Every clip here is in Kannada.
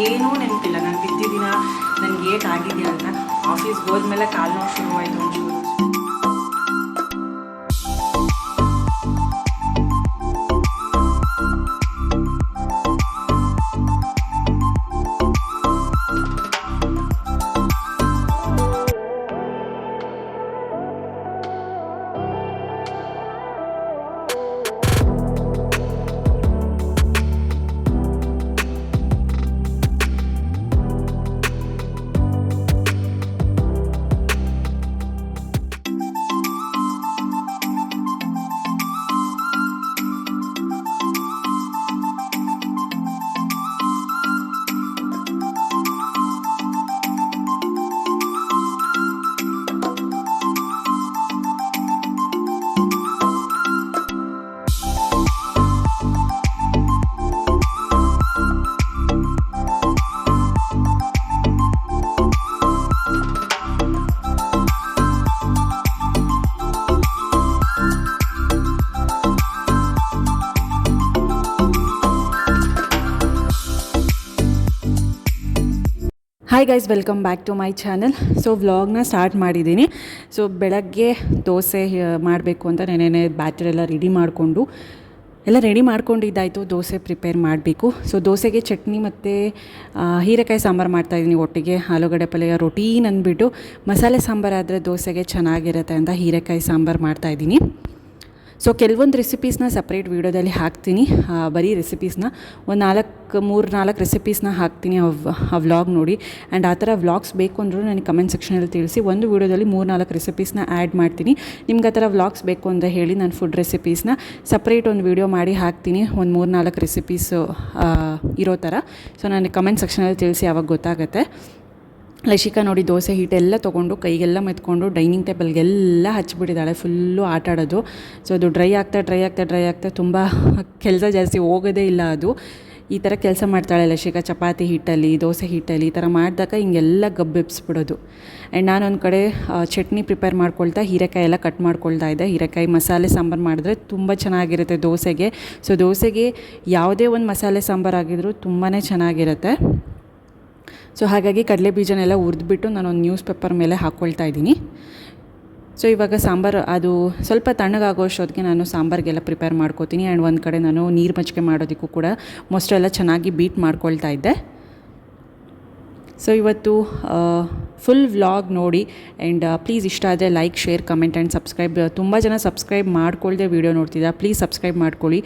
ಏನೂ ನೆನಪಿಲ್ಲ ನಾನು ಬಿದ್ದಿದ್ದೀನ, ನನಗೆ ಏಟಾಗಿದೆಯಾ ಅಂತ. ಆಫೀಸ್ಗೆ ಹೋದ್ಮೇಲೆ ಕಾಲು ನೋವು ಶುರುವಾಯಿತು ಒಂಚೂರು. Hi guys, welcome back to my channel. So ವ್ಲಾಗ್ನ ಸ್ಟಾರ್ಟ್ ಮಾಡಿದ್ದೀನಿ. ಸೊ ಬೆಳಗ್ಗೆ ದೋಸೆ ಮಾಡಬೇಕು ಅಂತ ನೆನೆ ಬ್ಯಾಟರ್ ಎಲ್ಲ ರೆಡಿ ಮಾಡ್ಕೊಂಡಿದ್ದಾಯಿತು. ದೋಸೆ ಪ್ರಿಪೇರ್ ಮಾಡಬೇಕು. ಸೊ ದೋಸೆಗೆ ಚಟ್ನಿ ಮತ್ತು ಹೀರೆಕಾಯಿ ಸಾಂಬಾರು ಮಾಡ್ತಾಯಿದ್ದೀನಿ ಒಟ್ಟಿಗೆ. ಆಲೂಗಡ್ಡೆ ಪಲ್ಯ ರೊಟೀನ್ ಅಂದ್ಬಿಟ್ಟು ಮಸಾಲೆ ಸಾಂಬಾರಾದರೆ ದೋಸೆಗೆ ಚೆನ್ನಾಗಿರುತ್ತೆ ಅಂತ ಹೀರೆಕಾಯಿ ಸಾಂಬಾರು ಮಾಡ್ತಾಯಿದ್ದೀನಿ. ಸೊ ಕೆಲವೊಂದು ರೆಸಿಪೀಸ್ನ ಸಪ್ರೇಟ್ ವೀಡಿಯೋದಲ್ಲಿ ಹಾಕ್ತೀನಿ, ಬರೀ ರೆಸಿಪೀಸ್ನ ಒಂದು 3-4 ರೆಸಿಪೀಸ್ನ ಹಾಕ್ತೀನಿ ಆ ವ್ಲಾಗ್ ನೋಡಿ. ಆ್ಯಂಡ್ ಆ ಥರ ವ್ಲಾಗ್ಸ್ ಬೇಕು ಅಂದರೂ ನನಗೆ ಕಮೆಂಟ್ ಸೆಕ್ಷನಲ್ಲಿ ತಿಳಿಸಿ. ಒಂದು ವೀಡಿಯೋದಲ್ಲಿ 3-4 ರೆಸಿಪೀಸ್ನ ಆ್ಯಡ್ ಮಾಡ್ತೀನಿ. ನಿಮ್ಗೆ ಆ ಥರ ವ್ಲಾಗ್ಸ್ ಬೇಕು ಅಂತ ಹೇಳಿ ನಾನು ಫುಡ್ ರೆಸಿಪೀಸ್ನ ಸಪ್ರೇಟ್ ಒಂದು ವೀಡಿಯೋ ಮಾಡಿ ಹಾಕ್ತೀನಿ, ಒಂದು 3-4 ರೆಸಿಪೀಸ್ ಇರೋ ಥರ. ಸೊ ನನಗೆ ಕಮೆಂಟ್ ಸೆಕ್ಷನಲ್ಲಿ ತಿಳಿಸಿ, ಆವಾಗ ಗೊತ್ತಾಗುತ್ತೆ. ಲಶಿಕಾ ನೋಡಿ ದೋಸೆ ಹೀಟೆಲ್ಲ ತೊಗೊಂಡು ಕೈಗೆಲ್ಲ ಮೆತ್ಕೊಂಡು ಡೈನಿಂಗ್ ಟೇಬಲ್ಗೆಲ್ಲ ಹಚ್ಚಿಬಿಟ್ಟಿದ್ದಾಳೆ, ಫುಲ್ಲು ಆಟ ಆಡೋದು. ಸೊ ಅದು ಡ್ರೈ ಆಗ್ತಾ ತುಂಬ ಕೆಲಸ ಜಾಸ್ತಿ ಹೋಗೋದೇ ಇಲ್ಲ. ಅದು ಈ ಥರ ಕೆಲಸ ಮಾಡ್ತಾಳೆ ಲಶಿಕಾ, ಚಪಾತಿ ಹಿಟ್ಟಲ್ಲಿ ದೋಸೆ ಹಿಟ್ಟಲ್ಲಿ ಈ ಥರ ಮಾಡಿದಾಗ ಹಿಂಗೆಲ್ಲ ಗಬ್ಬೆಬ್ಸ್ಬಿಡೋದು. ಆ್ಯಂಡ್ ನಾನೊಂದು ಕಡೆ ಚಟ್ನಿ ಪ್ರಿಪೇರ್ ಮಾಡ್ಕೊಳ್ತಾ ಹೀರೆಕಾಯಿ ಎಲ್ಲ ಕಟ್ ಮಾಡ್ಕೊಳ್ತಾ ಇದ್ದೆ. ಹೀರೆಕಾಯಿ ಮಸಾಲೆ ಸಾಂಬಾರು ಮಾಡಿದ್ರೆ ತುಂಬ ಚೆನ್ನಾಗಿರುತ್ತೆ ದೋಸೆಗೆ. ಸೊ ದೋಸೆಗೆ ಯಾವುದೇ ಒಂದು ಮಸಾಲೆ ಸಾಂಬಾರು ಆಗಿದ್ರೂ ತುಂಬಾ ಚೆನ್ನಾಗಿರುತ್ತೆ. ಸೊ ಹಾಗಾಗಿ ಕಡಲೆ ಬೀಜನೆಲ್ಲ ಹುರಿದ್ಬಿಟ್ಟು ನಾನೊಂದು ನ್ಯೂಸ್ ಪೇಪರ್ ಮೇಲೆ ಹಾಕ್ಕೊಳ್ತಾ ಇದ್ದೀನಿ. ಸೊ ಇವಾಗ ಸಾಂಬಾರು ಅದು ಸ್ವಲ್ಪ ತಣ್ಣಗಾಗೋ ಅಷ್ಟೊತ್ತಿಗೆ ನಾನು ಸಾಂಬಾರಿಗೆಲ್ಲ ಪ್ರಿಪೇರ್ ಮಾಡ್ಕೋತೀನಿ. ಆ್ಯಂಡ್ ಒಂದು ಕಡೆ ನಾನು ನೀರು ಮಜ್ಜಿಗೆ ಮಾಡೋದಕ್ಕೂ ಕೂಡ ಮೊಸರೆಲ್ಲ ಚೆನ್ನಾಗಿ ಬೀಟ್ ಮಾಡ್ಕೊಳ್ತಾ ಇದ್ದೆ. ಸೊ ಇವತ್ತು ಫುಲ್ ವ್ಲಾಗ್ ನೋಡಿ. ಆ್ಯಂಡ್ ಪ್ಲೀಸ್ ಇಷ್ಟ ಆದರೆ like, share, comment and subscribe. ತುಂಬ ಜನ ಸಬ್ಸ್ಕ್ರೈಬ್ ಮಾಡ್ಕೊಳ್ದೆ ವೀಡಿಯೋ ನೋಡ್ತಿದ್ದ, ಪ್ಲೀಸ್ ಸಬ್ಸ್ಕ್ರೈಬ್ ಮಾಡ್ಕೊಳ್ಳಿ.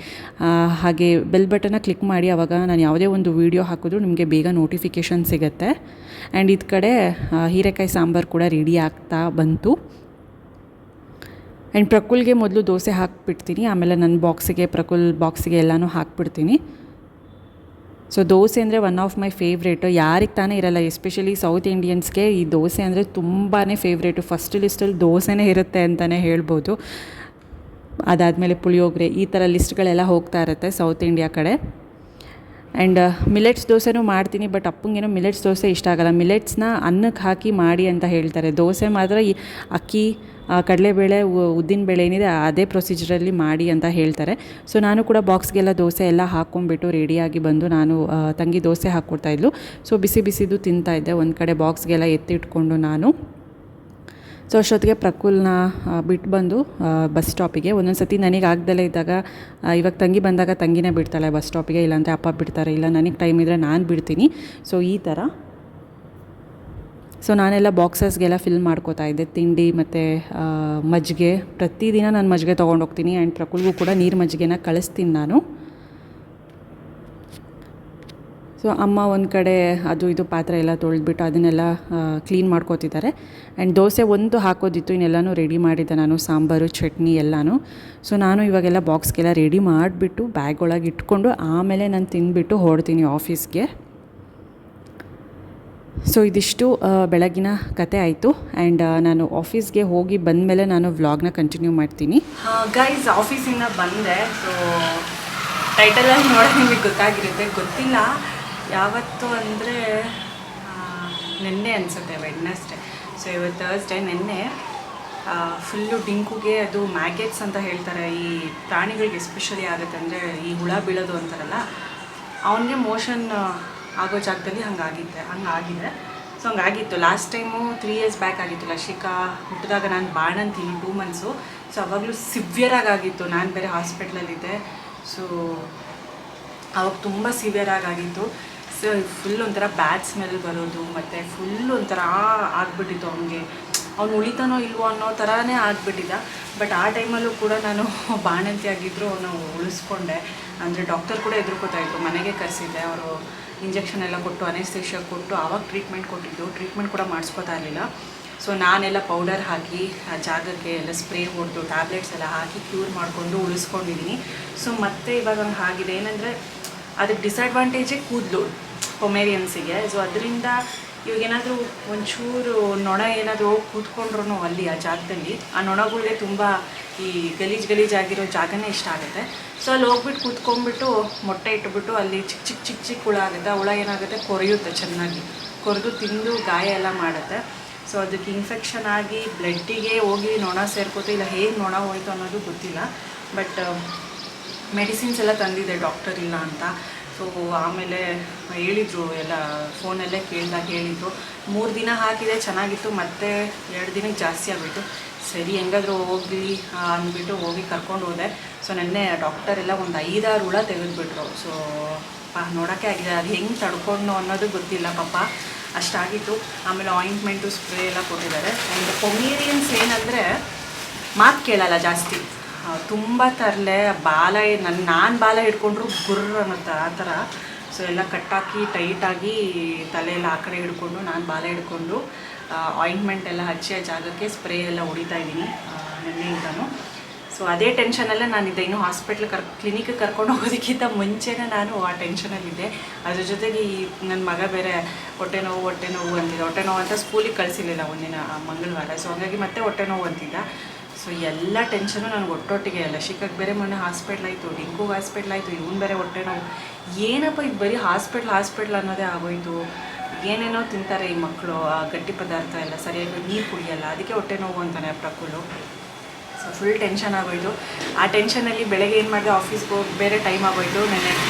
ಹಾಗೆ ಬೆಲ್ ಬಟನ್ನ ಕ್ಲಿಕ್ ಮಾಡಿ, ಆವಾಗ ನಾನು ಯಾವುದೇ ಒಂದು ವೀಡಿಯೋ ಹಾಕಿದ್ರು ನಿಮಗೆ ಬೇಗ ನೋಟಿಫಿಕೇಷನ್ ಸಿಗುತ್ತೆ. ಆ್ಯಂಡ್ ಇದು ಕಡೆ ಹೀರೆಕಾಯಿ ಸಾಂಬಾರು ಕೂಡ ರೆಡಿ ಆಗ್ತಾ ಬಂತು. ಆ್ಯಂಡ್ ಪ್ರಕುಲ್ಗೆ ಮೊದಲು ದೋಸೆ ಹಾಕಿಬಿಡ್ತೀನಿ, ಆಮೇಲೆ ನನ್ನ ಪ್ರಕುಲ್ ಬಾಕ್ಸಿಗೆ ಎಲ್ಲನೂ ಹಾಕಿಬಿಡ್ತೀನಿ. ಸೊ ದೋಸೆ ಅಂದರೆ ಒನ್ ಆಫ್ ಮೈ ಫೇವ್ರೇಟು. ಯಾರಿಗೆ ತಾನೇ ಇರಲ್ಲ, ಎಸ್ಪೆಷಲಿ ಸೌತ್ ಇಂಡಿಯನ್ಸ್ಗೆ ಈ ದೋಸೆ ಅಂದರೆ ತುಂಬಾ ಫೇವ್ರೇಟು. ಫಸ್ಟ್ ಲಿಸ್ಟಲ್ಲಿ ದೋಸೆನೇ ಇರುತ್ತೆ ಅಂತಲೇ ಹೇಳ್ಬೋದು. ಅದಾದಮೇಲೆ ಪುಳಿಯೋಗರೆ, ಈ ಥರ ಲಿಸ್ಟ್ಗಳೆಲ್ಲ ಹೋಗ್ತಾ ಇರುತ್ತೆ ಸೌತ್ ಇಂಡಿಯಾ ಕಡೆ. ಆ್ಯಂಡ್ ಮಿಲೆಟ್ಸ್ ದೋಸೆನೂ ಮಾಡ್ತೀನಿ, ಬಟ್ ಅಪ್ಪಂಗೇನೋ ಮಿಲೆಟ್ಸ್ ದೋಸೆ ಇಷ್ಟ ಆಗಲ್ಲ. ಮಿಲೆಟ್ಸ್ನ ಅನ್ನಕ್ಕೆ ಹಾಕಿ ಮಾಡಿ ಅಂತ ಹೇಳ್ತಾರೆ. ದೋಸೆ ಮಾತ್ರ ಈ ಅಕ್ಕಿ, ಕಡಲೆಬೇಳೆ, ಉದ್ದಿನಬೇಳೆ ಏನಿದೆ ಅದೇ ಪ್ರೊಸೀಜರಲ್ಲಿ ಮಾಡಿ ಅಂತ ಹೇಳ್ತಾರೆ. ಸೊ ನಾನು ಕೂಡ ಬಾಕ್ಸ್ಗೆಲ್ಲ ದೋಸೆ ಎಲ್ಲ ಹಾಕ್ಕೊಂಡ್ಬಿಟ್ಟು ರೆಡಿಯಾಗಿ ಬಂದು ನಾನು ತಂಗಿ ದೋಸೆ ಹಾಕ್ಕೊಡ್ತಾಯಿದ್ಲು. ಸೊ ಬಿಸಿದು ತಿಂತಾಯಿದ್ದೆ ಒಂದು ಕಡೆ ಬಾಕ್ಸ್ಗೆಲ್ಲ ಎತ್ತಿಟ್ಕೊಂಡು ನಾನು. ಸೊ ಅಷ್ಟೊತ್ತಿಗೆ ಪ್ರಕುಲ್ನ ಬಿಟ್ಟು ಬಂದು ಬಸ್ ಸ್ಟಾಪಿಗೆ. ಒಂದೊಂದು ಸತಿ ನನಗೆ ಆಗ್ದಲೇ ಇದ್ದಾಗ, ಇವಾಗ ತಂಗಿ ಬಂದಾಗ ತಂಗಿನೇ ಬಿಡ್ತಾಳೆ ಬಸ್ ಸ್ಟಾಪಿಗೆ, ಇಲ್ಲಾಂದರೆ ಅಪ್ಪ ಬಿಡ್ತಾರೆ, ಇಲ್ಲ ನನಗೆ ಟೈಮ್ ಇದ್ದರೆ ನಾನು ಬಿಡ್ತೀನಿ. ಸೊ ಈ ಥರ. ಸೊ ನಾನೆಲ್ಲ ಬಾಕ್ಸಸ್ಗೆಲ್ಲ ಫಿಲ್ ಮಾಡ್ಕೋತಾ ಇದ್ದೆ, ತಿಂಡಿ ಮತ್ತು ಮಜ್ಜಿಗೆ. ಪ್ರತಿದಿನ ನಾನು ಮಜ್ಜಿಗೆ ತೊಗೊಂಡೋಗ್ತೀನಿ. ಆ್ಯಂಡ್ ಪ್ರಕುಲ್ಗೂ ಕೂಡ ನೀರು ಮಜ್ಜಿಗೆನ ಕಳಿಸ್ತೀನಿ ನಾನು. ಸೊ ಅಮ್ಮ ಒಂದು ಕಡೆ ಅದು ಇದು ಪಾತ್ರೆ ಎಲ್ಲ ತೊಳೆದ್ಬಿಟ್ಟು ಅದನ್ನೆಲ್ಲ ಕ್ಲೀನ್ ಮಾಡ್ಕೋತಿದ್ದಾರೆ. ಆ್ಯಂಡ್ ದೋಸೆ ಒಂದು ಹಾಕೋದಿತ್ತು, ಇನ್ನೆಲ್ಲನೂ ರೆಡಿ ಮಾಡಿದ್ದೆ ನಾನು, ಸಾಂಬಾರು, ಚಟ್ನಿ ಎಲ್ಲನೂ. ಸೊ ನಾನು ಇವಾಗೆಲ್ಲ ಬಾಕ್ಸ್ಗೆಲ್ಲ ರೆಡಿ ಮಾಡಿಬಿಟ್ಟು ಬ್ಯಾಗ್ ಒಳಗೆ ಇಟ್ಕೊಂಡು ಆಮೇಲೆ ನಾನು ತಿಂದುಬಿಟ್ಟು ಹೊರಡ್ತೀನಿ ಆಫೀಸ್ಗೆ. ಸೊ ಇದಿಷ್ಟು ಬೆಳಗಿನ ಕತೆ ಆಯಿತು. ಆ್ಯಂಡ್ ನಾನು ಆಫೀಸ್ಗೆ ಹೋಗಿ ಬಂದಮೇಲೆ ನಾನು ವ್ಲಾಗ್ನ ಕಂಟಿನ್ಯೂ ಮಾಡ್ತೀನಿ. ಗೈಸ್, ಆಫೀಸಿಂದ ಬಂದೆ. ಸೊ ಟೈಟಲಲ್ಲಿ ನೋಡೋದು ನಿಮಗೆ ಗೊತ್ತಾಗಿರುತ್ತೆ, ಗೊತ್ತಿಲ್ಲ ಯಾವತ್ತು ಅಂದರೆ ನೆನ್ನೆ ಅನಿಸುತ್ತೆ, ವೆಡ್ನೆಸ್ಡೇ. ಸೊ ಇವತ್ತು ಥರ್ಸ್ಡೇ. ನೆನ್ನೆ ಫುಲ್ಲು ಡಿಂಕುಗೆ ಅದು ಮ್ಯಾಗೆಟ್ಸ್ ಅಂತ ಹೇಳ್ತಾರೆ, ಈ ಪ್ರಾಣಿಗಳಿಗೆ ಎಸ್ಪೆಷಲಿ ಆಗುತ್ತೆ. ಅಂದರೆ ಈ ಹುಳ ಬೀಳೋದು ಅಂತಾರಲ್ಲ, ಅವನಿಗೆ ಮೋಷನ್ ಆಗೋ ಜಾಗದಲ್ಲಿ ಹಂಗಾಗಿದೆ. ಸೊ ಹಂಗಾಗಿತ್ತು ಲಾಸ್ಟ್ ಟೈಮು 3 years ಬ್ಯಾಕ್ ಆಗಿತ್ತು. ಲಶಿಕಾ ಹುಟ್ಟಿದಾಗ ನಾನು ಬಾಣಂತೀನಿ 2 months. ಸೊ ಅವಾಗಲೂ ಸಿವಿಯರಾಗಿ ಆಗಿತ್ತು. ನಾನು ಬೇರೆ ಹಾಸ್ಪಿಟ್ಲಲ್ಲಿದ್ದೆ. ಸೊ ಅವಾಗ ತುಂಬ ಸಿವಿಯರಾಗಿತ್ತು. ಸೊ ಫುಲ್ ಒಂಥರ ಬ್ಯಾಡ್ ಸ್ಮೆಲ್ ಬರೋದು, ಮತ್ತು ಫುಲ್ ಒಂಥರ ಆಗಿಬಿಟ್ಟಿತ್ತು ಅವನಿಗೆ. ಅವ್ನು ಉಳಿತಾನೋ ಇಲ್ವೋ ಅನ್ನೋ ಥರನೇ ಆಗಿಬಿಟ್ಟಿದ್ದ. ಬಟ್ ಆ ಟೈಮಲ್ಲೂ ಕೂಡ ನಾನು ಬಾಣಂತಿ ಆಗಿದ್ದರು ಅವನು ಉಳಿಸ್ಕೊಂಡೆ. ಅಂದರೆ ಡಾಕ್ಟರ್ ಕೂಡ ಎದುರ್ಕೋತಾಯಿದ್ರು. ಮನೆಗೆ ಕರೆಸಿದ್ದೆ. ಅವರು ಇಂಜೆಕ್ಷನ್ ಎಲ್ಲ ಕೊಟ್ಟು ಅನೆಸ್ಥೇಷಿಯಾ ಕೊಟ್ಟು ಆವಾಗ ಟ್ರೀಟ್ಮೆಂಟ್ ಕೊಟ್ಟಿದ್ದು. ಟ್ರೀಟ್ಮೆಂಟ್ ಕೂಡ ಮಾಡಿಸ್ಕೋತಾ ಇರಲಿಲ್ಲ. ಸೊ ನಾನೆಲ್ಲ ಪೌಡರ್ ಹಾಕಿ ಆ ಜಾಗಕ್ಕೆ ಎಲ್ಲ ಸ್ಪ್ರೇ ಹೊಡೆದು ಟ್ಯಾಬ್ಲೆಟ್ಸ್ ಎಲ್ಲ ಹಾಕಿ ಕ್ಯೂರ್ ಮಾಡಿಕೊಂಡು ಉಳಿಸ್ಕೊಂಡಿದ್ದೀನಿ. ಸೊ ಮತ್ತೆ ಇವಾಗ ಹಂಗೆ ಆಗಿದೆ. ಏನಂದರೆ ಅದಕ್ಕೆ ಡಿಸಡ್ವಾಂಟೇಜೇ ಕೂದಲು ಪೊಮೇರಿಯನ್ಸಿಗೆ. ಸೊ ಅದರಿಂದ ಇವಾಗೇನಾದರೂ ಒಂಚೂರು ನೊಣ ಏನಾದರೂ ಹೋಗಿ ಕೂತ್ಕೊಂಡ್ರು ಅಲ್ಲಿ ಆ ಜಾಗದಲ್ಲಿ, ಆ ನೊಣಗಳಿಗೆ ತುಂಬ ಈ ಗಲೀಜಾಗಿರೋ ಜಾಗನೇ ಇಷ್ಟ ಆಗುತ್ತೆ. ಸೊ ಅಲ್ಲಿ ಹೋಗ್ಬಿಟ್ಟು ಕೂತ್ಕೊಂಡ್ಬಿಟ್ಟು ಮೊಟ್ಟೆ ಇಟ್ಬಿಟ್ಟು ಅಲ್ಲಿ ಚಿಕ್ಕ ಹುಳ ಆಗುತ್ತೆ. ಆ ಹುಳ ಏನಾಗುತ್ತೆ, ಕೊರೆಯುತ್ತೆ, ಚೆನ್ನಾಗಿ ಕೊರೆದು ತಿಂದು ಗಾಯ ಎಲ್ಲ ಮಾಡುತ್ತೆ. ಸೊ ಅದಕ್ಕೆ ಇನ್ಫೆಕ್ಷನ್ ಆಗಿ ಬ್ಲಡ್ಡಿಗೆ ಹೋಗಿ ನೊಣ ಸೇರ್ಕೋತೆ, ಇಲ್ಲ ಹೇಗೆ ನೊಣ ಹೋಯ್ತು ಅನ್ನೋದು ಗೊತ್ತಿಲ್ಲ. ಬಟ್ ಮೆಡಿಸಿನ್ಸ್ ಎಲ್ಲ ತಂದಿದೆ, ಡಾಕ್ಟರ್ ಇಲ್ಲ ಅಂತ. ಸೊ ಆಮೇಲೆ ಹೇಳಿದರು, ಎಲ್ಲ ಫೋನಲ್ಲೇ ಕೇಳಿದಾಗ ಹೇಳಿದರು 3 ದಿನ ಹಾಕಿದೆ ಚೆನ್ನಾಗಿತ್ತು, ಮತ್ತು 2 ದಿನಕ್ಕೆ ಜಾಸ್ತಿ ಆಗೋಯಿತು. ಸರಿ ಹೆಂಗಾದರೂ ಹೋಗಲಿ ಅಂದ್ಬಿಟ್ಟು ಹೋಗಿ ಕರ್ಕೊಂಡು ಹೋದೆ. ಸೊ ನೆನ್ನೆ ಡಾಕ್ಟರ್ ಎಲ್ಲ ಒಂದು 5-6 ಹುಳ ತೆಗೆದುಬಿಟ್ರು. ಸೊ ನೋಡೋಕ್ಕೆ ಆಗಿದೆ, ಅದು ಹೆಂಗೆ ತಡ್ಕೊಂಡು ಅನ್ನೋದು ಗೊತ್ತಿಲ್ಲ ಪಾಪ, ಅಷ್ಟಾಗಿತ್ತು. ಆಮೇಲೆ ಆಯಿಂಟ್ಮೆಂಟು ಸ್ಪ್ರೇ ಎಲ್ಲ ಕೊಟ್ಟಿದ್ದಾರೆ. ಆ್ಯಂಡ್ ಪೊಮೇರಿಯನ್ಸ್ ಏನಂದರೆ ಮಾತು ಕೇಳಲ್ಲ ಜಾಸ್ತಿ, ತುಂಬ ತರಲೆ ಬಾಲ. ನಾನು ಬಾಲ ಹಿಡ್ಕೊಂಡ್ರು ಗುರ್ರ ಅನ್ನುತ್ತೆ ಆ ಥರ. ಸೊ ಎಲ್ಲ ಕಟ್ಟಾಕಿ ಟೈಟಾಗಿ ತಲೆಯೆಲ್ಲ ಆ ಕಡೆ ಹಿಡ್ಕೊಂಡು ನಾನು ಬಾಲ ಹಿಡ್ಕೊಂಡು ಆಯಿಂಟ್ಮೆಂಟ್ ಎಲ್ಲ ಹಚ್ಚಿ ಆ ಜಾಗಕ್ಕೆ ಸ್ಪ್ರೇ ಎಲ್ಲ ಹೊಡಿತಾ ಇದ್ದೀನಿ ನಿನ್ನೆಯಿಂದನೂ. ಸೊ ಅದೇ ಟೆನ್ಷನಲ್ಲೇ ನಾನಿದ್ದೆ. ಇನ್ನೂ ಕ್ಲಿನಿಕ್ಗೆ ಕರ್ಕೊಂಡು ಹೋಗೋದಕ್ಕಿಂತ ಮುಂಚೆನೇ ನಾನು ಆ ಟೆನ್ಷನಲ್ಲಿದ್ದೆ. ಅದ್ರ ಜೊತೆಗೆ ಈ ನನ್ನ ಮಗ ಬೇರೆ ಹೊಟ್ಟೆ ನೋವು ಅಂತಿದ್ದ. ಹೊಟ್ಟೆ ನೋವು ಅಂತ ಸ್ಕೂಲಿಗೆ ಕಳಿಸಿರಲಿಲ್ಲ ಒಂದಿನ ಮಂಗಳವಾರ. ಸೊ ಹಾಗಾಗಿ ಮತ್ತೆ ಹೊಟ್ಟೆ ನೋವು ಅಂತಿದ್ದ. ಸೊ ಎಲ್ಲ ಟೆನ್ಷನು ನನಗೆ ಒಟ್ಟೊಟ್ಟಿಗೆ. ಲಶಿಕಾಗೆ ಬೇರೆ ಮೊನ್ನೆ ಹಾಸ್ಪಿಟ್ಲಾಯಿತು, ಡಿಂಕುಗೆ ಹಾಸ್ಪಿಟ್ಲಾಯಿತು, ಇವನು ಬೇರೆ ಹೊಟ್ಟೆ ನೋವು. ಏನಪ್ಪ ಇದು ಬರೀ ಹಾಸ್ಪಿಟ್ಲ್ ಅನ್ನೋದೇ ಆಗೋಯ್ತು. ಏನೇನೋ ತಿಂತಾರೆ ಈ ಮಕ್ಕಳು, ಗಟ್ಟಿ ಪದಾರ್ಥ ಎಲ್ಲ ಸರಿಯಾಗಿ ನೀರು ಕುಡಿಯಲ್ಲ, ಅದಕ್ಕೆ ಹೊಟ್ಟೆ ನೋವು ಅಂತಾನೆ ಪ್ರಕುಲು. ಸೊ ಫುಲ್ ಟೆನ್ಷನ್ ಆಗೋಯ್ತು. ಆ ಟೆನ್ಷನಲ್ಲಿ ಬೆಳಗ್ಗೆ ಏನು ಮಾಡಿದೆ, ಆಫೀಸ್ಗೆ ಹೋಗಿ ಬೇರೆ ಟೈಮ್ ಆಗೋಯ್ತು.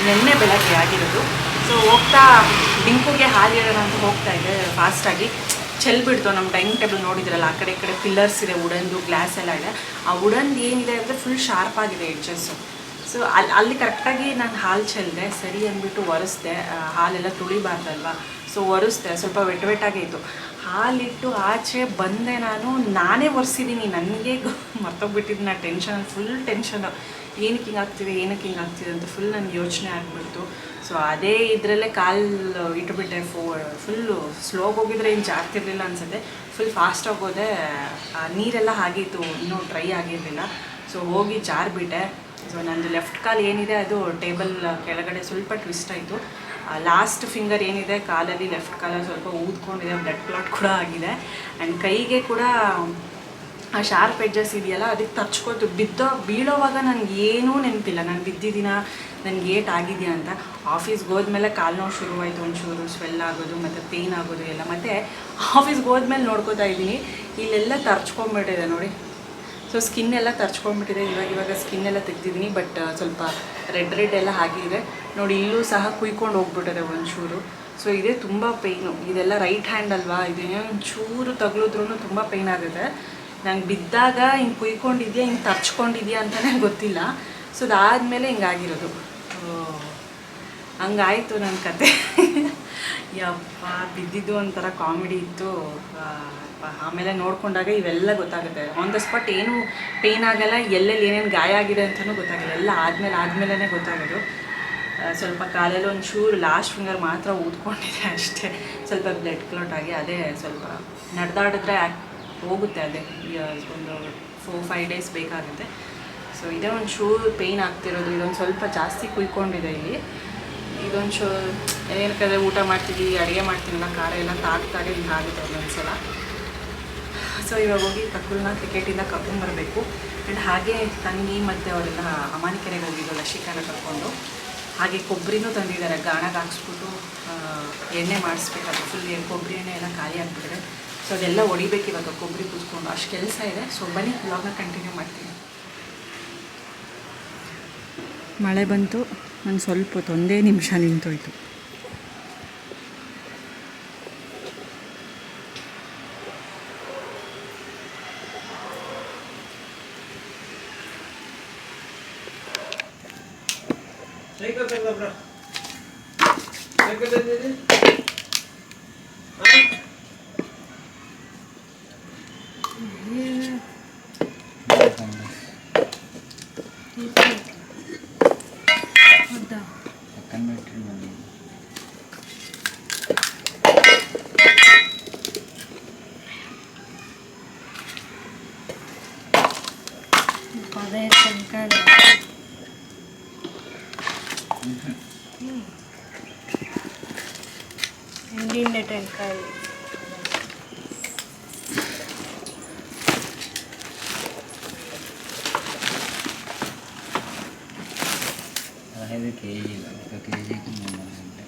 ನೆನ್ನೆ ಬೆಳಗ್ಗೆ ಆಗಿರೋದು. ಸೊ ಹೋಗ್ತಾ ಡಿಂಕುಗೆ ಹಾಲು ಹೇಳೋಣ ಅಂತ ಹೋಗ್ತಾ ಇದೆ, ಫಾಸ್ಟಾಗಿ ಚೆಲ್ಬಿಡ್ತು. ನಮ್ಮ ಡೈನಿಂಗ್ ಟೇಬಲ್ ನೋಡಿದ್ರಲ್ಲ, ಆ ಕಡೆ ಈ ಕಡೆ ಪಿಲ್ಲರ್ಸ್ ಇದೆ, ವುಡನ್ದು ಗ್ಲಾಸ್ ಎಲ್ಲ ಇದೆ. ಆ ವುಡನ್ದು ಏನಿದೆ ಅಂದರೆ ಫುಲ್ ಶಾರ್ಪ್ ಆಗಿದೆ ಎಡ್ಜಸ್ಸು. ಸೊ ಅಲ್ಲಿ ಕರೆಕ್ಟಾಗಿ ನಾನು ಹಾಲು ಚೆಲ್ಲಿದೆ. ಸರಿ ಅಂದ್ಬಿಟ್ಟು ಒರೆಸ್ದೆ, ಹಾಲೆಲ್ಲ ತುಳಿಬಾರ್ದಲ್ವ. ಸೊ ಒರೆಸ್ದೆ, ಸ್ವಲ್ಪ ವೆಟ್ಟಾಗೇ ಇತ್ತು. ಹಾಲಿಟ್ಟು ಆಚೆ ಬಂದೆ. ನಾನೇ ಒರೆಸಿದ್ದೀನಿ, ನನಗೆ ಮರ್ತೋಗ್ಬಿಟ್ಟಿದ್ದು. ನಾನು ಫುಲ್ ಟೆನ್ಷನು, ಏನಕ್ಕೆ ಹಿಂಗಾಗ್ತಿದೆ ಅಂತ ಫುಲ್ ನನಗೆ ಯೋಚನೆ ಆಗಿಬಿಡ್ತು. ಸೊ ಅದೇ ಇದರಲ್ಲೇ ಕಾಲು ಇಟ್ಬಿಟ್ಟೆ. ಫುಲ್ಲು ಸ್ಲೋಗಿ ಹೋಗಿದ್ರೆ ಏನು ಜಾರ್ತಿರ್ಲಿಲ್ಲ ಅನಿಸುತ್ತೆ. ಫುಲ್ ಫಾಸ್ಟಾಗಿ ಹೋದೆ. ನೀರೆಲ್ಲ ಆಗಿತ್ತು, ಇನ್ನೂ ಡ್ರೈ ಆಗಿರಲಿಲ್ಲ. ಸೊ ಹೋಗಿ ಜಾರ್ಬಿಟ್ಟೆ. ಸೊ ನಂದು ಲೆಫ್ಟ್ ಕಾಲು ಏನಿದೆ ಅದು ಟೇಬಲ್ ಕೆಳಗಡೆ ಸ್ವಲ್ಪ ಟ್ವಿಸ್ಟ್ ಆಯಿತು. ಲಾಸ್ಟ್ ಫಿಂಗರ್ ಏನಿದೆ ಕಾಲಲ್ಲಿ, ಲೆಫ್ಟ್ ಕಾಲಲ್ಲಿ ಸ್ವಲ್ಪ ಊದ್ಕೊಂಡಿದೆ, ಬ್ಲಡ್ ಕ್ಲಾಟ್ ಕೂಡ ಆಗಿದೆ. ಆ್ಯಂಡ್ ಕೈಗೆ ಕೂಡ ಆ ಶಾರ್ಪ್ ಎಡ್ಜಸ್ ಇದೆಯಲ್ಲ, ಅದಕ್ಕೆ ತರ್ಚ್ಕೊತು. ಬೀಳೋವಾಗ ನನಗೇನೂ ನೆನಪಿಲ್ಲ, ನಾನು ಬಿದ್ದಿದ್ದೀನ, ನನಗೆ ಏಟ್ ಆಗಿದೆಯಾ ಅಂತ. ಆಫೀಸ್ಗೆ ಹೋದ್ಮೇಲೆ ಕಾಲು ನೋವು ಶುರುವಾಯಿತು, ಒಂಚೂರು ಸ್ವೆಲ್ ಆಗೋದು ಮತ್ತು ಪೇಯ್ನ್ ಆಗೋದು ಎಲ್ಲ. ಮತ್ತು ಆಫೀಸ್ಗೆ ಹೋದ್ಮೇಲೆ ನೋಡ್ಕೋತಾ ಇದ್ದೀನಿ, ಇಲ್ಲೆಲ್ಲ ತರ್ಚ್ಕೊಂಡ್ಬಿಟ್ಟಿದೆ ನೋಡಿ. ಸೊ ಸ್ಕಿನ್ ಎಲ್ಲ ತರ್ಚ್ಕೊಂಡ್ಬಿಟ್ಟಿದೆ. ಇವಾಗ ಸ್ಕಿನ್ ಎಲ್ಲ ತೆಗ್ದಿದ್ದೀನಿ. ಬಟ್ ಸ್ವಲ್ಪ ರೆಡ್ ಎಲ್ಲ ಆಗಿದೆ ನೋಡಿ. ಇಲ್ಲೂ ಸಹ ಕುಯ್ಕೊಂಡು ಹೋಗ್ಬಿಟ್ಟಿದೆ ಒಂಚೂರು. ಸೊ ಇದೇ ತುಂಬ ಪೇಯ್ನು. ಇದೆಲ್ಲ ರೈಟ್ ಹ್ಯಾಂಡ್ ಅಲ್ವಾ, ಇದೇನೋ ಒಂಚೂರು ತಗಲಿದ್ರೂ ತುಂಬ ಪೇಯ್ನ್ ಆಗುತ್ತೆ. ನಂಗೆ ಬಿದ್ದಾಗ ಹಿಂಗೆ ಕುಯ್ಕೊಂಡಿದ್ಯಾ, ಹಿಂಗೆ ತರ್ಚ್ಕೊಂಡಿದ್ಯಾ ಅಂತಲೇ ಗೊತ್ತಿಲ್ಲ. ಸೊ ಅದಾದಮೇಲೆ ಹಿಂಗಾಗಿರೋದು. ಹಂಗಾಯಿತು ನನ್ನ ಕತೆ. ಯಪ್ಪ, ಬಿದ್ದಿದ್ದು ಒಂಥರ ಕಾಮಿಡಿ ಇತ್ತು. ಆಮೇಲೆ ನೋಡಿಕೊಂಡಾಗ ಇವೆಲ್ಲ ಗೊತ್ತಾಗುತ್ತೆ. ಆನ್ ದ ಸ್ಪಾಟ್ ಏನೂ ಪೇಯ್ನ್ ಆಗಲ್ಲ, ಎಲ್ಲೆಲ್ಲಿ ಏನೇನು ಗಾಯ ಆಗಿದೆ ಅಂತಲೂ ಗೊತ್ತಾಗಿಲ್ಲ. ಎಲ್ಲ ಆದಮೇಲೆ ಗೊತ್ತಾಗೋದು. ಸ್ವಲ್ಪ ಕಾಲಲ್ಲಿ ಒಂಚೂರು ಲಾಸ್ಟ್ ಫಿಂಗರ್ ಮಾತ್ರ ಊದ್ಕೊಂಡಿದೆ ಅಷ್ಟೇ, ಸ್ವಲ್ಪ ಬ್ಲಡ್ ಕ್ಲಾಟ್ ಆಗಿ. ಅದೇ ಸ್ವಲ್ಪ ನಡೆದಾಡಿದ್ರೆ ಹೋಗುತ್ತೆ. ಅದೇ ಒಂದು 4-5 days ಬೇಕಾಗುತ್ತೆ. ಸೊ ಇದೇ ಒಂಚೂರು ಪೇಯ್ನ್ ಆಗ್ತಿರೋದು. ಇದೊಂದು ಸ್ವಲ್ಪ ಜಾಸ್ತಿ ಕುಯ್ಕೊಂಡಿದೆ ಇಲ್ಲಿ. ಇದೊಂಚೂರು ಏನಕ್ಕೆ ಊಟ ಮಾಡ್ತೀವಿ, ಅಡುಗೆ ಮಾಡ್ತೀನಲ್ಲ, ಖಾರ ಎಲ್ಲ ತಾಗ್ತಾರೆ, ಹಿಂಗೆ ಆಗುತ್ತೆ ಒಂದೊಂದ್ಸಲ. ಸೊ ಇವಾಗ ಹೋಗಿ ಪ್ರಕುಲ್ನ ಕ್ರಿಕೆಟಿಂದ ಕರ್ಕೊಂಬರಬೇಕು. ಆ್ಯಂಡ್ ಹಾಗೆ ತಂಗಿ ಮತ್ತು ಅವರೆಲ್ಲ ಅಮಾನಿಕೆರೆಗೆ ಹೋಗಿದ್ದು ಲಶಿಕಾನ ಕರ್ಕೊಂಡು. ಹಾಗೆ ಕೊಬ್ಬರಿನೂ ತಂದಿದ್ದಾರೆ, ಗಾಣಗೆ ಹಾಕ್ಸ್ಬಿಟ್ಟು ಎಣ್ಣೆ ಮಾಡಿಸ್ಬೇಕು. ಫುಲ್ ಕೊಬ್ಬರಿ ಎಣ್ಣೆ ಎಲ್ಲ ಖಾಲಿ ಆಗಿಬಿಟ್ಟಿದೆ. ಸೊ ಅದೆಲ್ಲ ಹೊಡಿಬೇಕು ಇವಾಗ, ಕೊಬ್ಬರಿ ಕೂತ್ಕೊಂಡು. ಅಷ್ಟು ಕೆಲಸ ಇದೆ. ಸೊ ಬನ್ನಿ ವ್ಲಾಗ್ನ ಕಂಟಿನ್ಯೂ ಮಾಡ್ತೀನಿ. ಮಳೆ ಬಂತು, ನಾನು ಸ್ವಲ್ಪ ಹೊತ್ತು 1 ನಿಮಿಷ ನಿಂತೋಯ್ತು. అదే టెంకాయ ఎండిన టెంకాయలు కేజీలు ఒక కేజీకి 300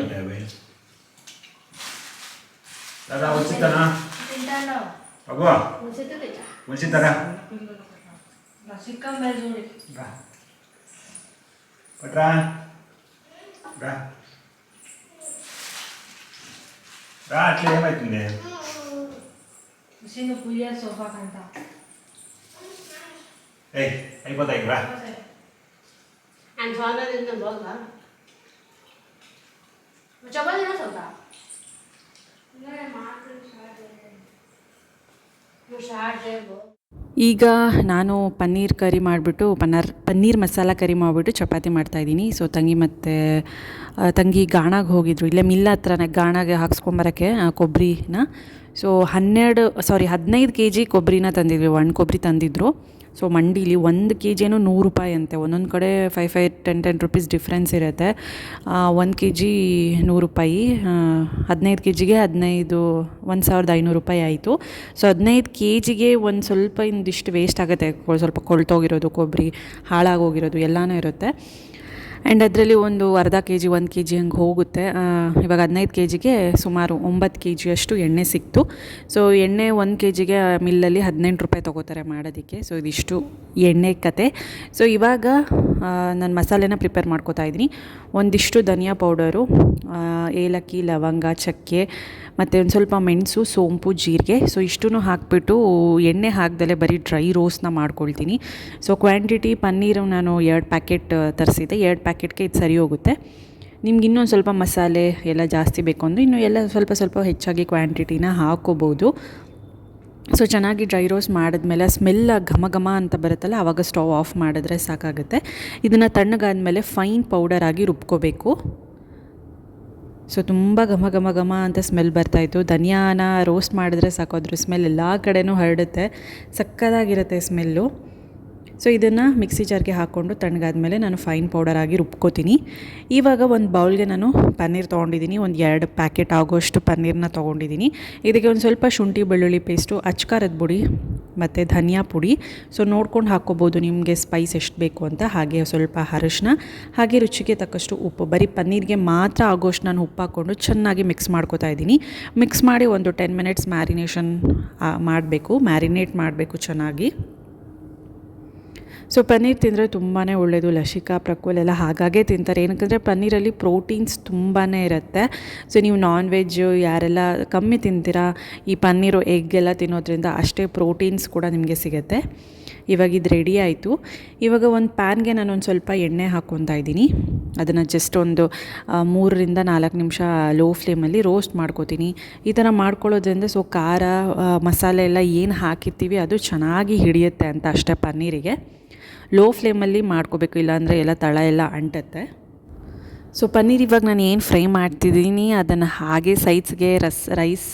కేజీ दादा उचितना अगो उचितरा चिकन बेजोड़ी पटरा रा रा अट्ले ఏమైతుంది ఉసిను పులియా సోఫా కంట ఏయ్ అయిపోతాయి రా అండ్ ఫానా దిన బోల్గా చపాతీ నా సోఫా ಈಗ ನಾನು ಪನ್ನೀರ್ ಕರಿ ಮಾಡಿಬಿಟ್ಟು ಪನ್ನೀರ್ ಮಸಾಲ ಕರಿ ಮಾಡಿಬಿಟ್ಟು ಚಪಾತಿ ಮಾಡ್ತಾಯಿದ್ದೀನಿ. ಸೊ ತಂಗಿ ಗಾಣಾಗೆ ಹೋಗಿದ್ರು, ಇಲ್ಲೇ ಮಿಲ್ ಹತ್ರನೇ ಗಾಣಾಗೆ ಹಾಕ್ಸ್ಕೊಂಬರೋಕ್ಕೆ ಕೊಬ್ಬರಿನ. ಸೊ 15 ಕೆ ಜಿ ಕೊಬ್ಬರಿನ ತಂದಿದ್ವಿ, ಒಣ ಕೊಬ್ಬರಿ ತಂದಿದ್ರು. ಸೊ ಮಂಡೀಲಿ 1 ಕೆ ಜಿನೂ 100 ರೂಪಾಯಿ ಅಂತೆ. ಒಂದೊಂದು ಕಡೆ 5-10 ರುಪೀಸ್ ಡಿಫ್ರೆನ್ಸ್ ಇರುತ್ತೆ. 1 ಕೆ ಜಿ 100 ರೂಪಾಯಿ, 15 ಕೆ ಜಿಗೆ 1,500 ರೂಪಾಯಿ ಆಯಿತು. ಸೊ 15 ಕೆ ಜಿಗೆ ಒಂದು ಸ್ವಲ್ಪ ಇಂದಿಷ್ಟು ವೇಸ್ಟ್ ಆಗುತ್ತೆ, ಸ್ವಲ್ಪ ಕೊಳ್ತೋಗಿರೋದು, ಕೊಬ್ಬರಿ ಹಾಳಾಗೋಗಿರೋದು ಎಲ್ಲನೂ ಇರುತ್ತೆ. ಆ್ಯಂಡ್ ಅದರಲ್ಲಿ ಒಂದು ಅರ್ಧ ಕೆ ಜಿ 1 ಕೆ ಜಿ ಹಂಗೆ ಹೋಗುತ್ತೆ. ಇವಾಗ 15 ಕೆ ಜಿಗೆ ಸುಮಾರು 9 ಕೆ ಜಿಯಷ್ಟು ಎಣ್ಣೆ ಸಿಕ್ತು. ಸೊ ಎಣ್ಣೆ 1 ಕೆ ಜಿಗೆ ಮಿಲ್ಲಲ್ಲಿ 18 ರೂಪಾಯಿ ತೊಗೋತಾರೆ ಮಾಡೋದಕ್ಕೆ. ಸೊ ಇದಿಷ್ಟು ಎಣ್ಣೆ ಕತೆ. ಸೊ ಇವಾಗ ನಾನು ಮಸಾಲೆನ ಪ್ರಿಪೇರ್ ಮಾಡ್ಕೋತಾ ಇದ್ದೀನಿ. ಒಂದಿಷ್ಟು ಧನಿಯಾ ಪೌಡರು, ಏಲಕ್ಕಿ, ಲವಂಗ, ಚಕ್ಕೆ ಮತ್ತು ಒಂದು ಸ್ವಲ್ಪ ಮೆಣಸು, ಸೋಂಪು, ಜೀರಿಗೆ. ಸೊ ಇಷ್ಟೂ ಹಾಕಿಬಿಟ್ಟು ಎಣ್ಣೆ ಹಾಕ್ದಲೇ ಬರೀ ಡ್ರೈ ರೋಸ್ಟ್ನ ಮಾಡ್ಕೊಳ್ತೀನಿ. ಸೊ ಕ್ವಾಂಟಿಟಿ ಪನ್ನೀರು ನಾನು 2 ಪ್ಯಾಕೆಟ್ ತರಿಸಿದ್ದೆ, 2 ಪ್ಯಾಕೆಟ್ಗೆ ಇದು ಸರಿ ಹೋಗುತ್ತೆ. ನಿಮ್ಗೆ ಇನ್ನೊಂದು ಸ್ವಲ್ಪ ಮಸಾಲೆ ಎಲ್ಲ ಜಾಸ್ತಿ ಬೇಕು ಅಂದರೆ ಇನ್ನೂ ಎಲ್ಲ ಸ್ವಲ್ಪ ಹೆಚ್ಚಾಗಿ ಕ್ವಾಂಟಿಟಿನ ಹಾಕ್ಕೋಬೋದು. ಸೊ ಚೆನ್ನಾಗಿ ಡ್ರೈ ರೋಸ್ಟ್ ಮಾಡಿದ್ಮೇಲೆ ಸ್ಮೆಲ್ ಘಮ ಘಮ ಅಂತ ಬರುತ್ತಲ್ಲ, ಆವಾಗ ಸ್ಟವ್ ಆಫ್ ಮಾಡಿದ್ರೆ ಸಾಕಾಗುತ್ತೆ. ಇದನ್ನು ತಣ್ಣಗಾದ್ಮೇಲೆ ಫೈನ್ ಪೌಡರ್ ಆಗಿ ರುಬ್ಕೋಬೇಕು. ಸೊ ತುಂಬ ಘಮ ಘಮ ಘಮ ಅಂತ ಸ್ಮೆಲ್ ಬರ್ತಾಯಿತ್ತು. ಧನಿಯಾನ ರೋಸ್ಟ್ ಮಾಡಿದ್ರೆ ಸಾಕು, ಅದ್ರ ಸ್ಮೆಲ್ ಎಲ್ಲ ಕಡೆನೂ ಹರಡುತ್ತೆ, ಸಕ್ಕತ್ತಾಗಿರುತ್ತೆ ಸ್ಮೆಲ್ಲು. ಸೊ ಇದನ್ನು ಮಿಕ್ಸಿ ಜಾರ್ಗೆ ಹಾಕ್ಕೊಂಡು ತಣ್ಣಗಾದ್ಮೇಲೆ ನಾನು ಫೈನ್ ಪೌಡರ್ ಆಗಿ ರುಬ್ಕೋತೀನಿ. ಇವಾಗ ಒಂದು ಬೌಲ್ಗೆ ನಾನು ಪನ್ನೀರ್ ತೊಗೊಂಡಿದ್ದೀನಿ, ಒಂದು 2 ಪ್ಯಾಕೆಟ್ ಆಗೋಷ್ಟು ಪನ್ನೀರನ್ನ ತೊಗೊಂಡಿದ್ದೀನಿ. ಇದಕ್ಕೆ ಒಂದು ಸ್ವಲ್ಪ ಶುಂಠಿ ಬೆಳ್ಳುಳ್ಳಿ ಪೇಸ್ಟು, ಅಚ್ಕಾರದ ಪುಡಿ ಮತ್ತು ಧನಿಯಾ ಪುಡಿ. ಸೊ ನೋಡ್ಕೊಂಡು ಹಾಕ್ಕೋಬೋದು ನಿಮಗೆ ಸ್ಪೈಸ್ ಎಷ್ಟು ಬೇಕು ಅಂತ. ಹಾಗೆ ಸ್ವಲ್ಪ ಅರಿಶಿನ, ಹಾಗೆ ರುಚಿಗೆ ತಕ್ಕಷ್ಟು ಉಪ್ಪು. ಬರೀ ಪನ್ನೀರ್ಗೆ ಮಾತ್ರ ಆಗೋಷ್ಟು ನಾನು ಉಪ್ಪು ಹಾಕ್ಕೊಂಡು ಚೆನ್ನಾಗಿ ಮಿಕ್ಸ್ ಮಾಡ್ಕೋತಾ ಇದ್ದೀನಿ. ಮಿಕ್ಸ್ ಮಾಡಿ ಒಂದು 10 ಮಿನಿಟ್ಸ್ ಮ್ಯಾರಿನೇಟ್ ಮಾಡಬೇಕು ಚೆನ್ನಾಗಿ. ಸೊ ಪನ್ನೀರ್ ತಿಂದರೆ ತುಂಬಾ ಒಳ್ಳೆಯದು. ಲಸಿಕಾ, ಪ್ರಕುಲ್ ಎಲ್ಲ ಹಾಗಾಗೇ ತಿಂತಾರೆ. ಏನಕ್ಕಂದರೆ ಪನ್ನೀರಲ್ಲಿ ಪ್ರೋಟೀನ್ಸ್ ತುಂಬಾ ಇರುತ್ತೆ. ಸೊ ನೀವು ನಾನ್ ವೆಜ್ ಯಾರೆಲ್ಲ ಕಮ್ಮಿ ತಿಂತೀರಾ, ಈ ಪನ್ನೀರು, ಎಗ್ ಎಲ್ಲ ತಿನ್ನೋದ್ರಿಂದ ಅಷ್ಟೇ ಪ್ರೋಟೀನ್ಸ್ ಕೂಡ ನಿಮಗೆ ಸಿಗುತ್ತೆ. ಇವಾಗ ಇದು ರೆಡಿ ಆಯಿತು. ಇವಾಗ ಒಂದು ಪ್ಯಾನ್ಗೆ ನಾನು ಒಂದು ಸ್ವಲ್ಪ ಎಣ್ಣೆ ಹಾಕ್ಕೊತಾ ಇದ್ದೀನಿ. ಅದನ್ನು ಜಸ್ಟ್ ಒಂದು 3-4 ನಿಮಿಷ ಲೋ ಫ್ಲೇಮಲ್ಲಿ ರೋಸ್ಟ್ ಮಾಡ್ಕೋತೀನಿ. ಈ ಥರ ಮಾಡ್ಕೊಳ್ಳೋದ್ರಿಂದ ಸೊ ಖಾರ, ಮಸಾಲೆ ಎಲ್ಲ ಏನು ಹಾಕಿರ್ತೀವಿ ಅದು ಚೆನ್ನಾಗಿ ಹಿಡಿಯುತ್ತೆ ಅಂತ ಅಷ್ಟೇ. ಪನ್ನೀರಿಗೆ ಲೋ ಫ್ಲೇಮಲ್ಲಿ ಮಾಡ್ಕೋಬೇಕು, ಇಲ್ಲಾಂದರೆ ಎಲ್ಲ ತಳ ಎಲ್ಲ ಅಂಟುತ್ತೆ. ಸೊ ಪನ್ನೀರ್ ಇವಾಗ ನಾನು ಏನು ಫ್ರೈ ಮಾಡ್ತಿದ್ದೀನಿ ಅದನ್ನು ಹಾಗೆ ಸೈಡ್ಸ್ಗೆ ರೈಸ್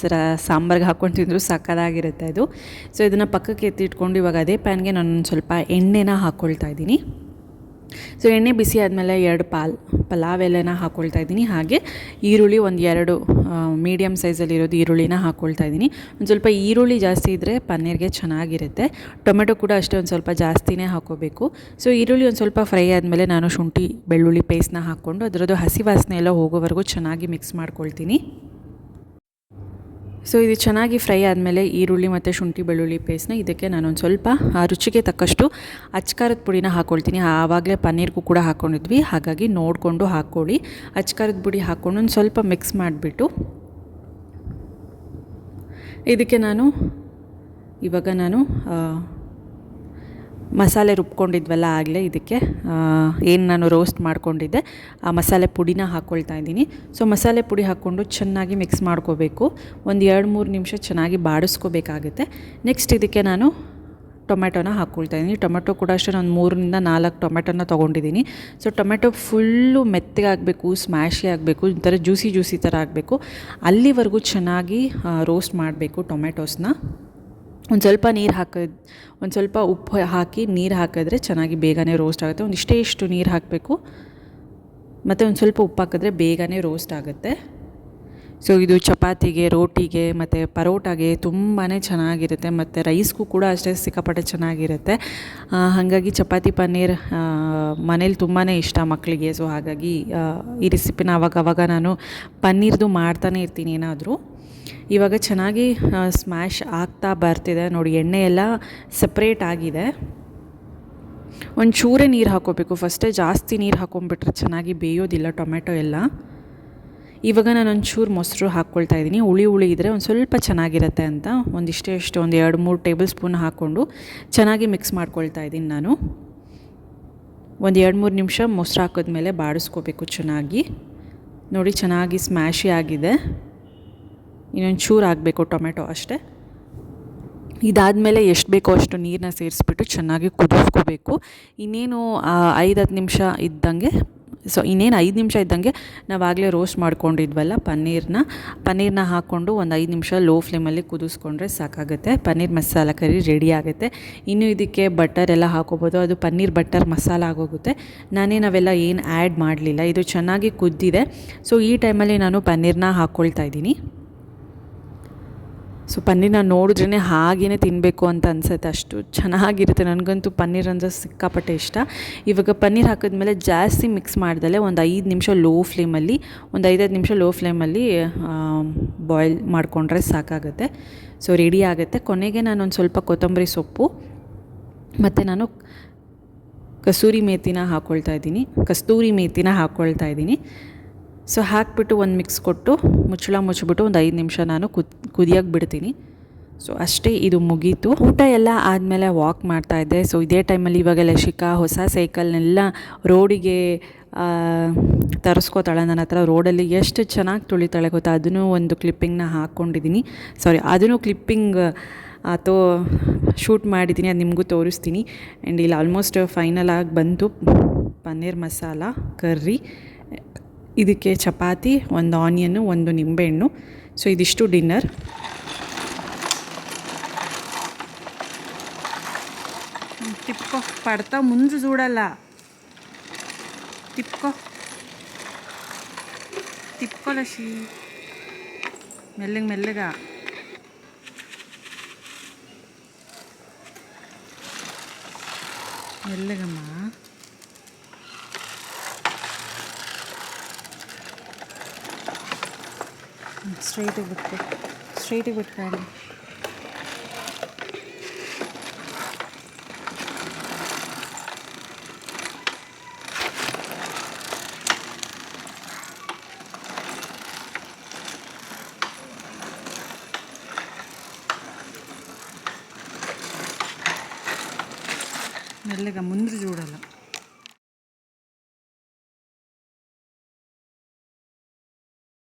ಸಾಂಬಾರ್ಗೆ ಹಾಕ್ಕೊಂಡು ತಿಂದರೂ ಸಕ್ಕತ್ತಾಗಿರುತ್ತೆ ಅದು. ಸೊ ಇದನ್ನು ಪಕ್ಕಕ್ಕೆ ಎತ್ತಿಟ್ಕೊಂಡು ಇವಾಗ ಅದೇ ಪ್ಯಾನ್ಗೆ ನಾನು ಸ್ವಲ್ಪ ಎಣ್ಣೆನ ಹಾಕ್ಕೊಳ್ತಾ ಇದ್ದೀನಿ. ಸೊ ಎಣ್ಣೆ ಬಿಸಿ ಆದಮೇಲೆ 2 ಪಲಾವ್ ಎಲೆನ ಹಾಕ್ಕೊಳ್ತಾ ಇದ್ದೀನಿ. ಹಾಗೆ ಈರುಳ್ಳಿ ಒಂದು 2 ಮೀಡಿಯಮ್ ಸೈಜಲ್ಲಿರೋದು ಈರುಳ್ಳಿನ ಹಾಕ್ಕೊಳ್ತಾ ಇದ್ದೀನಿ. ಒಂದು ಸ್ವಲ್ಪ ಈರುಳ್ಳಿ ಜಾಸ್ತಿ ಇದ್ದರೆ ಪನ್ನೀರ್ಗೆ ಚೆನ್ನಾಗಿರುತ್ತೆ. ಟೊಮೆಟೊ ಕೂಡ ಅಷ್ಟೇ ಒಂದು ಸ್ವಲ್ಪ ಜಾಸ್ತಿನೇ ಹಾಕ್ಕೋಬೇಕು. ಸೊ ಈರುಳ್ಳಿ ಒಂದು ಸ್ವಲ್ಪ ಫ್ರೈ ಆದಮೇಲೆ ನಾನು ಶುಂಠಿ ಬೆಳ್ಳುಳ್ಳಿ ಪೇಸ್ಟ್ನ ಹಾಕ್ಕೊಂಡು ಅದರದ್ದು ಹಸಿ ವಾಸನೆ ಎಲ್ಲ ಹೋಗೋವರೆಗೂ ಚೆನ್ನಾಗಿ ಮಿಕ್ಸ್ ಮಾಡ್ಕೊಳ್ತೀನಿ. ಸೊ ಇದು ಚೆನ್ನಾಗಿ ಫ್ರೈ ಆದಮೇಲೆ ಈರುಳ್ಳಿ ಮತ್ತು ಶುಂಠಿ ಬೆಳ್ಳುಳ್ಳಿ ಪೇಸ್ಟ್ನ ಇದಕ್ಕೆ ನಾನೊಂದು ಸ್ವಲ್ಪ ರುಚಿಗೆ ತಕ್ಕಷ್ಟು ಅಚ್ಕಾರದ ಪುಡಿನ ಹಾಕ್ಕೊಳ್ತೀನಿ. ಆವಾಗಲೇ ಪನ್ನೀರ್ಗೂ ಕೂಡ ಹಾಕ್ಕೊಂಡಿದ್ವಿ, ಹಾಗಾಗಿ ನೋಡಿಕೊಂಡು ಹಾಕ್ಕೊಳ್ಳಿ. ಅಚ್ಕಾರದ ಪುಡಿ ಹಾಕ್ಕೊಂಡು ಒಂದು ಸ್ವಲ್ಪ ಮಿಕ್ಸ್ ಮಾಡಿಬಿಟ್ಟು ಇದಕ್ಕೆ ಇವಾಗ ನಾನು ಮಸಾಲೆ ರುಬ್ಕೊಂಡಿದ್ವಲ್ಲ ಆಗಲೇ ಇದಕ್ಕೆ ಏನು ನಾನು ರೋಸ್ಟ್ ಮಾಡ್ಕೊಂಡಿದ್ದೆ ಆ ಮಸಾಲೆ ಪುಡಿನ ಹಾಕ್ಕೊಳ್ತಾ ಇದ್ದೀನಿ. ಸೊ ಮಸಾಲೆ ಪುಡಿ ಹಾಕ್ಕೊಂಡು ಚೆನ್ನಾಗಿ ಮಿಕ್ಸ್ ಮಾಡ್ಕೋಬೇಕು. ಒಂದು 2-3 ನಿಮಿಷ ಚೆನ್ನಾಗಿ ಬಾಡಿಸ್ಕೋಬೇಕಾಗುತ್ತೆ. ನೆಕ್ಸ್ಟ್ ಇದಕ್ಕೆ ನಾನು ಟೊಮೆಟೊನ ಹಾಕ್ಕೊಳ್ತಾ ಇದ್ದೀನಿ. ಟೊಮೆಟೊ ಕೂಡ ಅಷ್ಟೇ ನಾನು 3-4 ಟೊಮೆಟೊನ ತೊಗೊಂಡಿದ್ದೀನಿ. ಸೊ ಟೊಮೆಟೊ ಫುಲ್ಲು ಮೆತ್ತಗೆ ಆಗಬೇಕು, ಸ್ಮ್ಯಾಶಿ ಆಗಬೇಕು, ಒಂಥರ ಜ್ಯೂಸಿ ಥರ ಆಗಬೇಕು. ಅಲ್ಲಿವರೆಗೂ ಚೆನ್ನಾಗಿ ರೋಸ್ಟ್ ಮಾಡಬೇಕು ಟೊಮೆಟೊಸ್ನ. ಒಂದು ಸ್ವಲ್ಪ ನೀರು ಒಂದು ಸ್ವಲ್ಪ ಉಪ್ಪು ಹಾಕಿ ನೀರು ಹಾಕಿದ್ರೆ ಚೆನ್ನಾಗಿ ಬೇಗನೆ ರೋಸ್ಟ್ ಆಗುತ್ತೆ. ಇಷ್ಟು ನೀರು ಹಾಕಬೇಕು ಮತ್ತು ಒಂದು ಸ್ವಲ್ಪ ಉಪ್ಪು ಹಾಕಿದ್ರೆ ಬೇಗನೆ ರೋಸ್ಟ್ ಆಗುತ್ತೆ. ಸೊ ಇದು ಚಪಾತಿಗೆ, ರೋಟಿಗೆ ಮತ್ತು ಪರೋಟಾಗೆ ತುಂಬಾ ಚೆನ್ನಾಗಿರುತ್ತೆ. ಮತ್ತು ರೈಸ್ಗೂ ಕೂಡ ಅಷ್ಟೇ ಸಿಕ್ಕಾಪಟ್ಟೆ ಚೆನ್ನಾಗಿರುತ್ತೆ. ಹಾಗಾಗಿ ಚಪಾತಿ ಪನ್ನೀರ್ ಮನೇಲಿ ತುಂಬಾ ಇಷ್ಟ ಮಕ್ಕಳಿಗೆ. ಸೊ ಹಾಗಾಗಿ ಈ ರೆಸಿಪಿನ ಅವಾಗ ನಾನು ಪನ್ನೀರ್ದು ಮಾಡ್ತಾನೆ ಇರ್ತೀನಿ ಏನಾದರೂ. ಇವಾಗ ಚೆನ್ನಾಗಿ ಸ್ಮ್ಯಾಶ್ ಆಗ್ತಾ ಬರ್ತಿದೆ ನೋಡಿ, ಎಣ್ಣೆ ಎಲ್ಲ ಸಪ್ರೇಟ್ ಆಗಿದೆ. ಒಂಚೂರೇ ನೀರು ಹಾಕ್ಕೋಬೇಕು. ಫಸ್ಟೇ ಜಾಸ್ತಿ ನೀರು ಹಾಕ್ಕೊಂಬಿಟ್ರೆ ಚೆನ್ನಾಗಿ ಬೇಯೋದಿಲ್ಲ ಟೊಮೆಟೊ ಎಲ್ಲ. ಇವಾಗ ನಾನು ಒಂಚೂರು ಮೊಸರು ಹಾಕ್ಕೊಳ್ತಾ ಇದ್ದೀನಿ. ಹುಳಿ ಇದ್ದರೆ ಒಂದು ಸ್ವಲ್ಪ ಚೆನ್ನಾಗಿರುತ್ತೆ ಅಂತ ಒಂದು 2-3 ಟೇಬಲ್ ಸ್ಪೂನ್ ಹಾಕ್ಕೊಂಡು ಚೆನ್ನಾಗಿ ಮಿಕ್ಸ್ ಮಾಡ್ಕೊಳ್ತಾ ಇದ್ದೀನಿ ನಾನು. ಒಂದು 2-3 ನಿಮಿಷ ಮೊಸರು ಹಾಕಿದ್ಮೇಲೆ ಬಾಡಿಸ್ಕೋಬೇಕು ಚೆನ್ನಾಗಿ. ನೋಡಿ ಚೆನ್ನಾಗಿ ಸ್ಮ್ಯಾಶಿ ಆಗಿದೆ. ಇನ್ನೊಂದು ಚೂರು ಆಗಬೇಕು ಟೊಮೆಟೊ ಅಷ್ಟೇ. ಇದಾದಮೇಲೆ ಎಷ್ಟು ಬೇಕೋ ಅಷ್ಟು ನೀರನ್ನ ಸೇರಿಸ್ಬಿಟ್ಟು ಚೆನ್ನಾಗಿ ಕುದಿಸ್ಕೋಬೇಕು. ಇನ್ನೇನು 5-10 ನಿಮಿಷ ಇದ್ದಂಗೆ, ಇನ್ನೇನು 5 ನಿಮಿಷ ಇದ್ದಂಗೆ ನಾವಾಗಲೇ ರೋಸ್ಟ್ ಮಾಡ್ಕೊಂಡಿದ್ವಲ್ಲ ಪನ್ನೀರನ್ನ ಹಾಕ್ಕೊಂಡು ಒಂದು 5 ನಿಮಿಷ ಲೋ ಫ್ಲೇಮಲ್ಲಿ ಕುದಿಸ್ಕೊಂಡ್ರೆ ಸಾಕಾಗುತ್ತೆ. ಪನ್ನೀರ್ ಮಸಾಲ ಕರಿ ರೆಡಿ ಆಗುತ್ತೆ. ಇನ್ನು ಇದಕ್ಕೆ ಬಟರ್ ಎಲ್ಲ ಹಾಕೋಬೋದು. ಅದು ಪನ್ನೀರ್ ಬಟರ್ ಮಸಾಲ ಆಗೋಗುತ್ತೆ. ನಾವೆಲ್ಲ ಏನು ಆ್ಯಡ್ ಮಾಡಲಿಲ್ಲ. ಇದು ಚೆನ್ನಾಗಿ ಕುದ್ದಿದೆ. ಸೊ ಈ ಟೈಮಲ್ಲಿ ನಾನು ಪನ್ನೀರನ್ನ ಹಾಕ್ಕೊಳ್ತಾ ಇದ್ದೀನಿ. ಸೊ ಪನ್ನೀರನ್ನ ನೋಡಿದ್ರೇ ಹಾಗೇ ತಿನ್ನಬೇಕು ಅಂತ ಅನಿಸುತ್ತೆ, ಅಷ್ಟು ಚೆನ್ನಾಗಿರುತ್ತೆ. ನನಗಂತೂ ಪನ್ನೀರ್ ಅಂದರೆ ಸಿಕ್ಕಾಪಟ್ಟೆ ಇಷ್ಟ. ಇವಾಗ ಪನ್ನೀರ್ ಹಾಕಿದ್ಮೇಲೆ ಜಾಸ್ತಿ ಮಿಕ್ಸ್ ಮಾಡ್ದಲೆ ಒಂದು 5 ನಿಮಿಷ ಲೋ ಫ್ಲೇಮಲ್ಲಿ, ಒಂದು 5-10 ನಿಮಿಷ ಲೋ ಫ್ಲೇಮಲ್ಲಿ ಬಾಯ್ಲ್ ಮಾಡಿಕೊಂಡ್ರೆ ಸಾಕಾಗುತ್ತೆ. ಸೊ ರೆಡಿ ಆಗುತ್ತೆ. ಕೊನೆಗೆ ನಾನೊಂದು ಸ್ವಲ್ಪ ಕೊತ್ತಂಬರಿ ಸೊಪ್ಪು ಮತ್ತು ನಾನು ಕಸ್ತೂರಿ ಮೇಥಿನ ಹಾಕ್ಕೊಳ್ತಾ ಇದ್ದೀನಿ. ಸೊ ಹಾಕಿಬಿಟ್ಟು ಒಂದು ಮಿಕ್ಸ್ ಕೊಟ್ಟು ಮುಚ್ಚಿಬಿಟ್ಟು ಒಂದು 5 ನಿಮಿಷ ನಾನು ಕುದಿಯೋಕ್ಕೆ ಬಿಡ್ತೀನಿ. ಸೊ ಅಷ್ಟೇ, ಇದು ಮುಗೀತು. ಊಟ ಎಲ್ಲ ಆದಮೇಲೆ ವಾಕ್ ಮಾಡ್ತಾಯಿದ್ದೆ. ಸೊ ಇದೇ ಟೈಮಲ್ಲಿ ಇವಾಗೆಲ್ಲ ಹೊಸ ಸೈಕಲ್ನೆಲ್ಲ ರೋಡಿಗೆ ತರಿಸ್ಕೋತಾಳೆ. ನನ್ನ ಹತ್ರ ರೋಡಲ್ಲಿ ಎಷ್ಟು ಚೆನ್ನಾಗಿ ತುಳಿತಾಳೆ ಗೊತ್ತಾ. ಅದನ್ನು ಒಂದು ಕ್ಲಿಪ್ಪಿಂಗ್ನ ಹಾಕ್ಕೊಂಡಿದ್ದೀನಿ. ಅದನ್ನು ಕ್ಲಿಪ್ಪಿಂಗ್ ಶೂಟ್ ಮಾಡಿದ್ದೀನಿ, ಅದು ನಿಮಗೂ ತೋರಿಸ್ತೀನಿ. ಆ್ಯಂಡ್ ಇಲ್ಲಿ ಆಲ್ಮೋಸ್ಟ್ ಫೈನಲ್ ಆಗಿ ಬಂತು ಪನ್ನೀರ್ ಮಸಾಲ ಕರ್ರಿ. ಇದಕ್ಕೆ ಚಪಾತಿ, ಒಂದು ಆನಿಯನ್ನು, ಒಂದು ನಿಂಬೆಹಣ್ಣು. ಸೊ ಇದಿಷ್ಟು ಡಿನ್ನರ್. ತಿಪ್ಕೊ ಪಡ್ತಾ ಮುಂಜು చూಡಲ್ಲ. ತಿಪ್ಕೊಲಶಿ ಮೆಲ್ಲಗ ಮೆಲ್ಲಗಮ್ಮ. ಸ್ಟ್ರೈಟಿಗೆ ಬಿಟ್ಕೊಂಡು మెల్లగా ముందు చూడాలి.